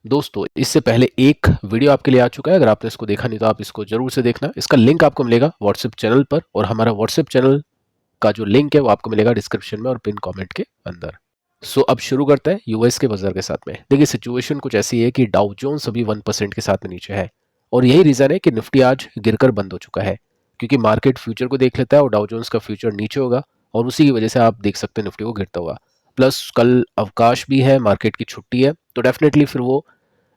दोस्तों इससे पहले एक वीडियो आपके लिए आ चुका है। अगर आपने इसको देखा नहीं तो आप इसको जरूर से देखना। इसका लिंक आपको मिलेगा व्हाट्सएप चैनल पर, और हमारा व्हाट्सएप चैनल का जो लिंक है वो आपको मिलेगा डिस्क्रिप्शन में और पिन कमेंट के अंदर। अब शुरू करते हैं यूएस के बाजार के साथ में। देखिए सिचुएशन कुछ ऐसी है कि डाउ जोन्स अभी 1% के साथ में नीचे है, और यही रीज़न है कि निफ्टी आज गिरकर बंद हो चुका है, क्योंकि मार्केट फ्यूचर को देख लेता है और डाउ जोन्स का फ्यूचर नीचे होगा, और उसी की वजह से आप देख सकते हैं निफ्टी को गिरता हुआ। प्लस कल अवकाश भी है, मार्केट की छुट्टी है, तो डेफिनेटली फिर वो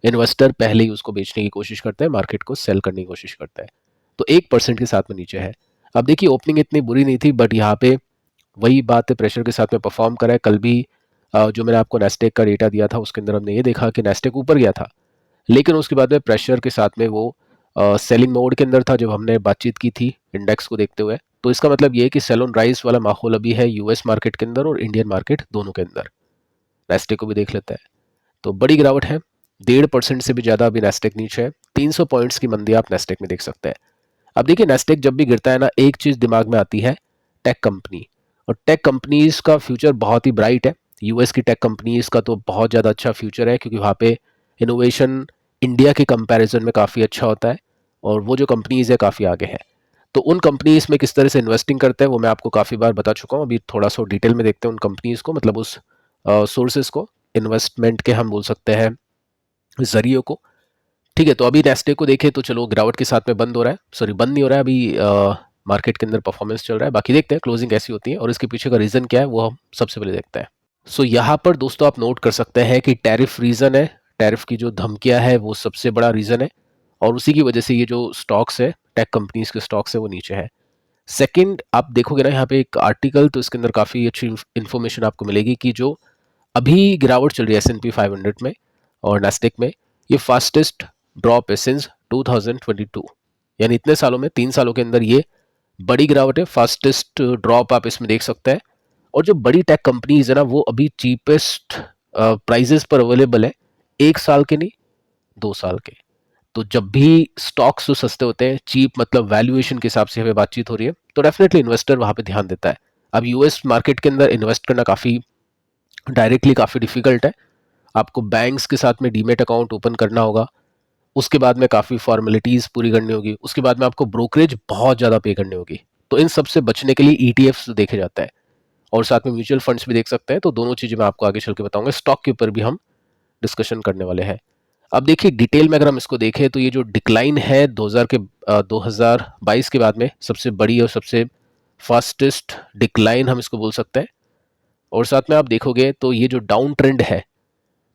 इन्वेस्टर पहले ही उसको बेचने की कोशिश करता है, मार्केट को सेल करने की कोशिश करता है। तो 1% के साथ में नीचे है। अब देखिए ओपनिंग इतनी बुरी नहीं थी, बट यहाँ पे वही बात है, प्रेशर के साथ में परफॉर्म करा है। कल भी जो मैंने आपको नेस्टेक का डेटा दिया था उसके अंदर हमने ये देखा कि नेस्टेक ऊपर गया था, लेकिन उसके बाद में प्रेशर के साथ में वो सेलिंग मोड के अंदर था जब हमने बातचीत की थी इंडेक्स को देखते हुए। तो इसका मतलब ये है कि सेल ऑन राइज वाला माहौल अभी है यूएस मार्केट के अंदर और इंडियन मार्केट दोनों के अंदर। नेस्टेक को भी देख लेते हैं, तो बड़ी गिरावट है, 1.5% से भी ज़्यादा अभी नेस्टेक नीचे है। 300 पॉइंट्स की मंदी आप नेस्टेक में देख सकते हैं। अब देखिए नेस्टेक जब भी गिरता है ना, एक चीज़ दिमाग में आती है, टेक कंपनी। और टेक कंपनीज का फ्यूचर बहुत ही ब्राइट है। यूएस की टेक कंपनीज का तो बहुत ज़्यादा अच्छा फ्यूचर है, क्योंकि वहाँ पे इनोवेशन इंडिया के कंपैरिजन में काफ़ी अच्छा होता है, और वो जो कंपनीज है काफ़ी आगे है। तो उन कंपनीज में किस तरह से इन्वेस्टिंग करते हैं वो मैं आपको काफ़ी बार बता चुका हूँ। अभी थोड़ा सा डिटेल में देखते हैं उन कंपनीज को, मतलब उस सोर्सेज को, इन्वेस्टमेंट के हम बोल सकते हैं जरिए को। ठीक है, तो अभी नेस्टे को देखें तो चलो गिरावट के साथ में बंद हो रहा है, सॉरी बंद नहीं हो रहा है अभी, मार्केट के अंदर परफॉर्मेंस चल रहा है। बाकी देखते हैं क्लोजिंग कैसी होती है और इसके पीछे का रीज़न क्या है वो हम सबसे पहले देखते हैं। यहाँ पर दोस्तों आप नोट कर सकते हैं कि टैरिफ रीज़न है, टैरिफ की जो धमकियां है वो सबसे बड़ा रीज़न है, और उसी की वजह से ये जो स्टॉक्स है, टेक कंपनीज के स्टॉक्स है, वो नीचे है। सेकंड, आप देखोगे ना यहाँ पे एक आर्टिकल, तो इसके अंदर काफ़ी अच्छी इन्फॉर्मेशन आपको मिलेगी कि जो अभी गिरावट चल रही है S&P 500 में और नेस्टेक में, ये फास्टेस्ट ड्रॉप है सिंस 2022। यानी इतने सालों में, 3 सालों के अंदर ये बड़ी गिरावट है, फास्टेस्ट ड्रॉप आप इसमें देख सकते हैं। और जो बड़ी टेक कंपनीज है ना, वो अभी चीपेस्ट प्राइजेस पर अवेलेबल है, 1 साल के नहीं, 2 साल के। तो जब भी स्टॉक्स जो सस्ते होते हैं, चीप मतलब वैल्यूएशन के हिसाब से हमें बातचीत हो रही है, तो डेफिनेटली इन्वेस्टर वहां पे ध्यान देता है। अब यूएस मार्केट के अंदर इन्वेस्ट करना काफ़ी डायरेक्टली काफ़ी डिफिकल्ट है। आपको बैंक्स के साथ में डीमेट अकाउंट ओपन करना होगा, उसके बाद में काफ़ी फॉर्मेलिटीज़ पूरी करनी होगी, उसके बाद में आपको ब्रोकरेज बहुत ज़्यादा पे करनी होगी। तो इन सब से बचने के लिए ईटीएफ्स देखे जाता है, और साथ में म्यूचुअल फंड्स भी देख सकते हैं। तो दोनों चीज़ें मैं आपको आगे चल के बताऊंगा। स्टॉक के ऊपर भी हम डिस्कशन करने वाले हैं। अब देखिए डिटेल में अगर हम इसको देखें तो ये जो डिक्लाइन है 2022 के बाद में सबसे बड़ी और सबसे फास्टेस्ट डिक्लाइन हम इसको बोल सकते हैं। और साथ में आप देखोगे तो ये जो डाउन ट्रेंड है,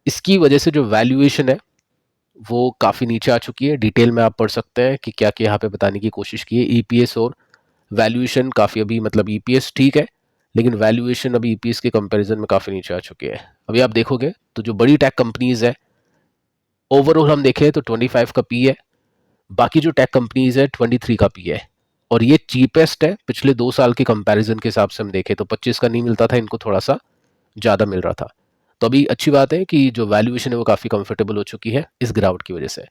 इसकी वजह से जो वैल्यूएशन है वो काफ़ी नीचे आ चुकी है। डिटेल में आप पढ़ सकते हैं कि क्या क्या यहाँ पे बताने की कोशिश की है। ईपीएस और वैल्यूएशन काफ़ी अभी, मतलब ईपीएस ठीक है, लेकिन वैल्यूएशन अभी ईपीएस के कंपैरिजन में काफ़ी नीचे आ चुकी है। अभी आप देखोगे तो जो बड़ी टेक कंपनीज है, ओवरऑल हम देखें तो 25 का पी है, बाकी जो टेक कंपनीज है 23 का पी है, और ये चीपेस्ट है पिछले 2 साल के कंपैरिजन के हिसाब से हम देखें तो 25 का नहीं मिलता था, इनको थोड़ा सा ज़्यादा मिल रहा था। तो अभी अच्छी बात है कि जो वैल्यूएशन है वो काफ़ी कंफर्टेबल हो चुकी है इस गिरावट की वजह से।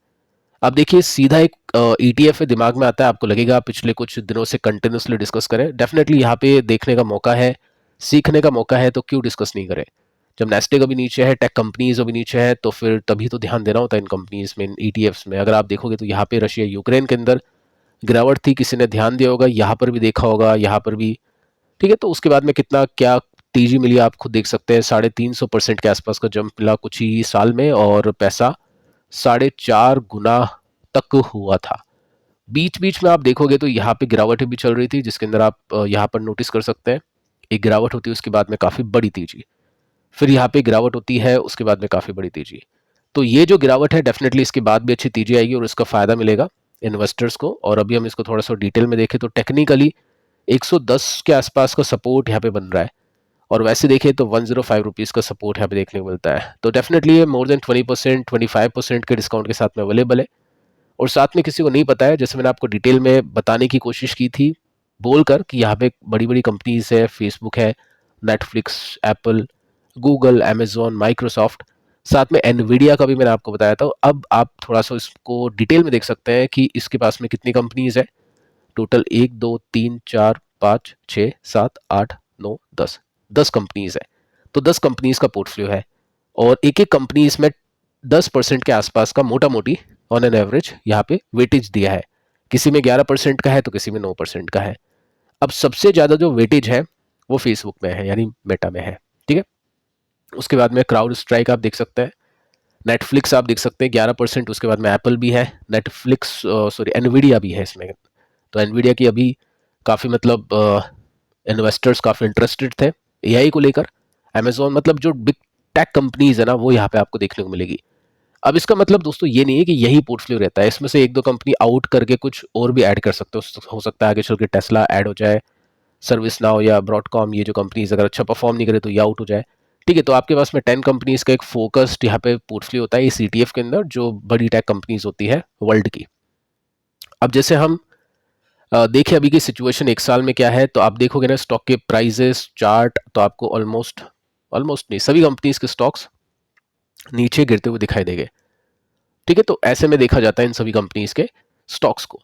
अब देखिए सीधा एक ईटीएफ है, दिमाग में आता है, आपको लगेगा पिछले कुछ दिनों से कंटिन्यूसली डिस्कस करें। डेफिनेटली यहाँ पे देखने का मौका है, सीखने का मौका है, तो क्यों डिस्कस नहीं करें। जब नेस्टेक अभी नीचे है, टेक कंपनीज अभी नीचे है, तो फिर तभी तो ध्यान देना होता है इन कंपनीज में, इन ईटीएफ्स में। अगर आप देखोगे तो यहाँ पे रशिया यूक्रेन के अंदर गिरावट थी, किसी ने ध्यान दिया होगा, यहाँ पर भी देखा होगा, यहाँ पर भी। ठीक है, तो उसके बाद में कितना क्या तेजी मिली आप खुद देख सकते हैं। 350% के आसपास का जंप मिला कुछ ही साल में, और पैसा 4.5 गुना तक हुआ था। बीच बीच में आप देखोगे तो यहाँ पे गिरावटें भी चल रही थी, जिसके अंदर आप यहाँ पर नोटिस कर सकते हैं, एक गिरावट होती है उसके बाद में काफ़ी बड़ी तेजी, फिर यहाँ पे गिरावट होती है उसके बाद में काफ़ी बड़ी तेजी। तो ये जो गिरावट है डेफिनेटली इसके बाद भी अच्छी तेजी आएगी और इसका फ़ायदा मिलेगा इन्वेस्टर्स को। और अभी हम इसको थोड़ा सा डिटेल में देखें तो टेक्निकली 110 के आसपास का सपोर्ट यहाँ पे बन रहा है, और वैसे देखें तो 105 रुपीज़ का सपोर्ट यहाँ पे देखने को मिलता है। तो डेफिनेटली ये मोर देन 20%, 25% के डिस्काउंट के साथ में अवेलेबल है। और साथ में किसी को नहीं पता है, जैसे मैंने आपको डिटेल में बताने की कोशिश की थी बोलकर, कि यहाँ पे बड़ी बड़ी कंपनीज है, फेसबुक है, Netflix, Apple, Google, Amazon, Microsoft, साथ में एनवीडिया का भी मैंने आपको बताया था। अब आप थोड़ा सा इसको डिटेल में देख सकते हैं कि इसके पास में कितनी कंपनीज है। टोटल 1 2 3 4 5 6 7 8 9 10 कंपनीज है। तो 10 कंपनीज का पोर्टफोलियो है, और एक एक कंपनी इसमें 10% के आसपास का मोटा मोटी ऑन एन एवरेज यहाँ पे वेटेज दिया है। किसी में 11% का है तो किसी में 9% का है। अब सबसे ज़्यादा जो वेटेज है वो फेसबुक में है, यानी मेटा में है। ठीक है, उसके बाद में क्राउड स्ट्राइक आप देख सकते हैं, नेटफ्लिक्स आप देख सकते हैं 11%, उसके बाद में एप्पल भी है, नेटफ्लिक्स सॉरी एनवीडिया भी है इसमें। तो एनवीडिया की अभी काफ़ी मतलब इन्वेस्टर्स काफ़ी इंटरेस्टेड थे एआई को लेकर। अमेजोन, मतलब जो बिग टेक कंपनीज है ना, वो यहाँ पे आपको देखने को मिलेगी। अब इसका मतलब दोस्तों ये नहीं है कि यही पोर्टफोलियो रहता है, इसमें से एक दो कंपनी आउट करके कुछ और भी ऐड कर सकते हो सकता है आगे चल के टेस्ला ऐड हो जाए, सर्विस नाउ या ब्रॉडकॉम, ये जो कंपनीज अगर अच्छा परफॉर्म नहीं करे तो ये आउट हो जाए। ठीक है, तो आपके पास में 10 कंपनीज का एक फोकस्ड यहाँ पे पोर्टफोलियो होता है इस ETF के अंदर, जो बड़ी टेक कंपनीज होती है वर्ल्ड की। अब जैसे हम देखिए अभी की सिचुएशन एक साल में क्या है, तो आप देखोगे ना स्टॉक के प्राइजेस चार्ट, तो आपको ऑलमोस्ट ऑलमोस्ट नहीं, सभी कंपनीज के स्टॉक्स नीचे गिरते हुए दिखाई देंगे। ठीक है, तो ऐसे में देखा जाता है इन सभी कंपनीज के स्टॉक्स को।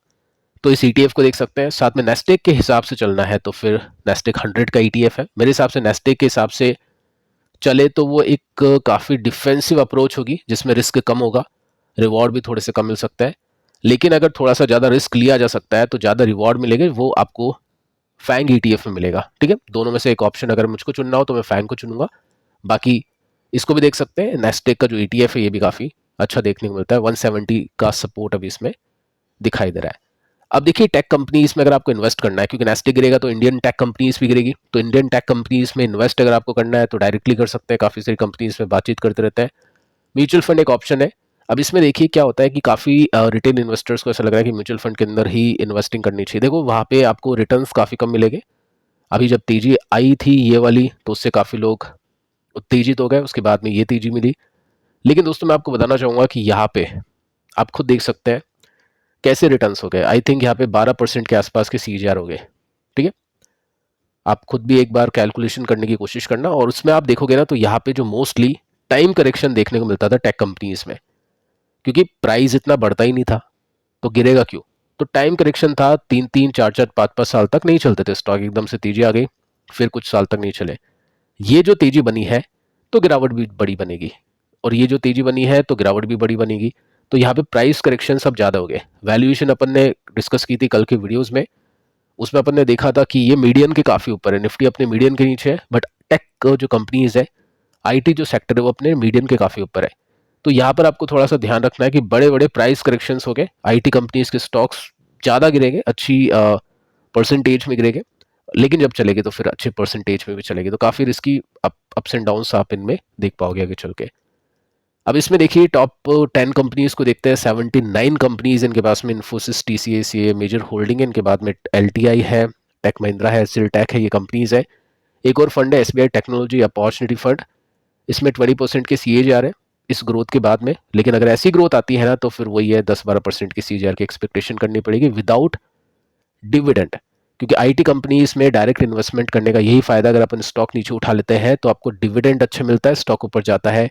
तो इस ETF को देख सकते हैं। साथ में नेस्टेक के हिसाब से चलना है तो फिर नेस्टेक 100 का ETF है। मेरे हिसाब से नेस्टेक के हिसाब से चले तो वो एक काफ़ी डिफेंसिव अप्रोच होगी, जिसमें रिस्क कम होगा, रिवॉर्ड भी थोड़े से कम मिल सकता है। लेकिन अगर थोड़ा सा ज़्यादा रिस्क लिया जा सकता है तो ज़्यादा रिवॉर्ड मिलेगा, वो आपको फैंग ETF में मिलेगा। ठीक है, दोनों में से एक ऑप्शन अगर मुझको चुनना हो तो मैं फैंग को चुनूंगा। बाकी इसको भी देख सकते हैं, नेस्टेक का जो ETF है ये भी काफ़ी अच्छा देखने को मिलता है, 170 का सपोर्ट अभी इसमें दिखाई दे रहा है। अब देखिए टेक कंपनीज में अगर आपको इन्वेस्ट करना है, क्योंकि नेस्टेक गिरेगा तो इंडियन टेक कंपनीज भी गिरेगी, तो इंडियन टेक कंपनीज में इन्वेस्ट अगर आपको करना है तो डायरेक्टली कर सकते हैं, काफ़ी सारी कंपनीज में बातचीत करते रहते हैं। म्यूचुअल फंड एक ऑप्शन है। अब इसमें देखिए क्या होता है कि काफ़ी रिटेल इन्वेस्टर्स को ऐसा लग रहा है कि म्यूचुअल फंड के अंदर ही इन्वेस्टिंग करनी चाहिए। देखो वहाँ पे आपको रिटर्न्स काफ़ी कम मिलेंगे। अभी जब तेजी आई थी ये वाली तो उससे काफ़ी लोग उत्तेजित हो गए, उसके बाद में ये तेजी मिली। लेकिन दोस्तों मैं आपको बताना चाहूँगा कि यहाँ पे आप खुद देख सकते हैं कैसे रिटर्न्स हो गए। आई थिंक यहाँ पे 12% के आसपास के CAGR हो गए। ठीक है, आप खुद भी एक बार कैलकुलेशन करने की कोशिश करना, और उसमें आप देखोगे ना तो यहाँ पे जो मोस्टली टाइम करेक्शन देखने को मिलता था टेक कंपनीज में, क्योंकि प्राइस इतना बढ़ता ही नहीं था तो गिरेगा क्यों। तो टाइम करेक्शन था, 3-3 4-4 5-5 साल तक नहीं चलते थे स्टॉक, एकदम से तेजी आ गई फिर कुछ साल तक नहीं चले। ये जो तेजी बनी है तो गिरावट भी बड़ी बनेगी, और ये जो तेजी बनी है तो गिरावट भी बड़ी बनेगी। तो यहाँ पे प्राइस करेक्शन सब ज़्यादा हो गए। वैल्यूएशन अपन ने डिस्कस की थी कल के वीडियोस में, उसमें अपन ने देखा था कि ये मीडियन के काफ़ी ऊपर है, निफ्टी अपने मीडियन के नीचे है, बट टेक जो कंपनीज है, IT जो सेक्टर है वो अपने मीडियन के काफ़ी ऊपर है। तो यहाँ पर आपको थोड़ा सा ध्यान रखना है कि बड़े बड़े प्राइस करेक्शंस हो गए, IT कंपनीज के स्टॉक्स ज़्यादा गिरेंगे, अच्छी परसेंटेज में गिरेंगे, लेकिन जब चलेंगे तो फिर अच्छे परसेंटेज में भी चलेंगे, तो काफ़ी रिस्की अप्स एंड डाउन्स आप इनमें देख पाओगे आगे चल के। अब इसमें देखिए टॉप 10 कंपनीज को देखते हैं। 79 कंपनीज इनके पास में, इन्फोसिस, TCS ये मेजर होल्डिंग है, इनके बाद में LTI है, टेक महिंद्रा है, सिलटेक है, ये कंपनीज है। एक और फंड है SBI टेक्नोलॉजी अपॉर्चुनिटी फंड, इसमें 20% के CAGR है इस ग्रोथ के बाद में। लेकिन अगर ऐसी ग्रोथ आती है ना तो फिर वही है 10-12% की CAGR की एक्सपेक्टेशन करनी पड़ेगी विदाउट डिविडेंड, क्योंकि IT कंपनीज में डायरेक्ट इन्वेस्टमेंट करने का यही फायदा, अगर अपन स्टॉक नीचे उठा लेते हैं तो आपको डिविडेंड अच्छा मिलता है, स्टॉक ऊपर जाता है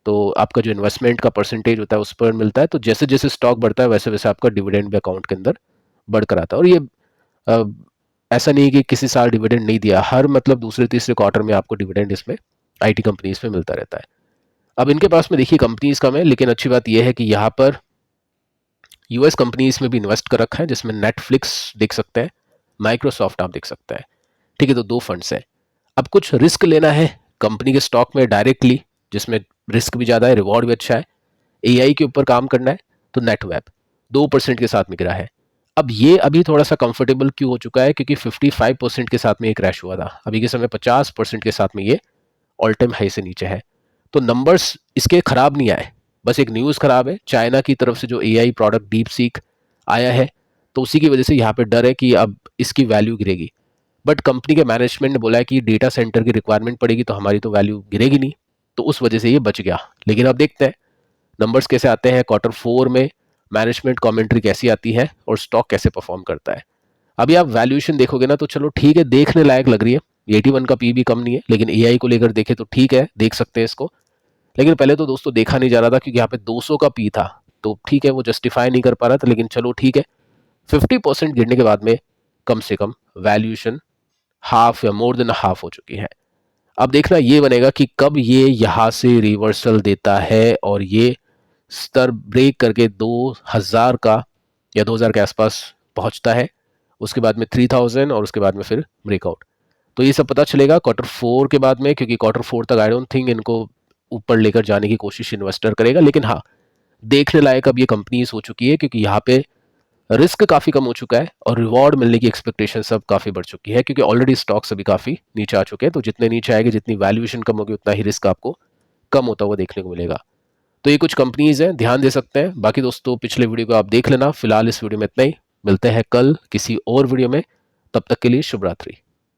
तो आपका जो इन्वेस्टमेंट का परसेंटेज होता है उस पर मिलता है, तो जैसे जैसे स्टॉक बढ़ता है वैसे वैसे आपका डिविडेंड भी अकाउंट के अंदर बढ़कर आता है। और ये अ, ऐसा नहीं है कि किसी साल डिविडेंड नहीं दिया, हर मतलब दूसरे तीसरे क्वार्टर में आपको डिविडेंड इसमें IT कंपनीज में मिलता रहता है। अब इनके पास में देखिए कंपनीज कम है, लेकिन अच्छी बात यह है कि यहाँ पर US कंपनीज में भी इन्वेस्ट कर रखा है, जिसमें नेटफ्लिक्स देख सकते हैं, माइक्रोसॉफ्ट आप देख सकते हैं। ठीक है, तो दो फंड्स हैं। अब कुछ रिस्क लेना है कंपनी के स्टॉक में डायरेक्टली, जिसमें रिस्क भी ज़्यादा है रिवॉर्ड भी अच्छा है, AI के ऊपर काम करना है, तो नेटवेब 2% के साथ में गिरा है। अब ये अभी थोड़ा सा कंफर्टेबल क्यों हो चुका है, क्योंकि 55% के साथ में एक क्रैश हुआ था, अभी के समय 50% के साथ में ये ऑल टाइम हाई से नीचे है। तो नंबर्स इसके खराब नहीं आए, बस एक न्यूज़ खराब है, चाइना की तरफ से जो AI प्रोडक्ट डीप सीक आया है, तो उसी की वजह से यहाँ पे डर है कि अब इसकी वैल्यू गिरेगी। बट कंपनी के मैनेजमेंट ने बोला है कि डेटा सेंटर की रिक्वायरमेंट पड़ेगी तो हमारी तो वैल्यू गिरेगी नहीं, तो उस वजह से ये बच गया। लेकिन अब देखते हैं नंबर्स कैसे आते हैं Q4 में, मैनेजमेंट कमेंट्री कैसी आती है और स्टॉक कैसे परफॉर्म करता है। अभी आप वैल्यूएशन देखोगे ना तो चलो ठीक है, देखने लायक लग रही है, 81 का PB कम नहीं है, लेकिन AI को लेकर देखे तो ठीक है, देख सकते हैं इसको। लेकिन पहले तो दोस्तों देखा नहीं जा रहा था, क्योंकि यहाँ पे 200 का P था, तो ठीक है वो जस्टिफाई नहीं कर पा रहा था, लेकिन चलो ठीक है, 50% गिरने के बाद में कम से कम वैल्यूएशन हाफ या मोर देन हाफ हो चुकी है। अब देखना ये बनेगा कि कब ये यहाँ से रिवर्सल देता है और ये स्तर ब्रेक करके 2000 का या 2000 के आसपास पहुंचता है, उसके बाद में 3000 और उसके बाद में फिर ब्रेकआउट। तो ये सब पता चलेगा क्वार्टर 4 के बाद में, क्योंकि क्वार्टर 4 तक आई डोंट थिंक इनको ऊपर लेकर जाने की कोशिश इन्वेस्टर करेगा। लेकिन हाँ, देखने लायक अब ये कंपनीज हो चुकी है, क्योंकि यहाँ पे रिस्क काफ़ी कम हो चुका है और रिवॉर्ड मिलने की एक्सपेक्टेशन सब काफ़ी बढ़ चुकी है, क्योंकि ऑलरेडी स्टॉक्स अभी काफ़ी नीचे आ चुके हैं। तो जितने नीचे आएंगे, जितनी वैल्यूएशन कम होगी, उतना ही रिस्क आपको कम होता हुआ देखने को मिलेगा। तो ये कुछ कंपनीज हैं, ध्यान दे सकते हैं। बाकी दोस्तों पिछले वीडियो को आप देख लेना। फिलहाल इस वीडियो में इतना ही, मिलते हैं कल किसी और वीडियो में। तब तक के लिए शुभ रात्रि।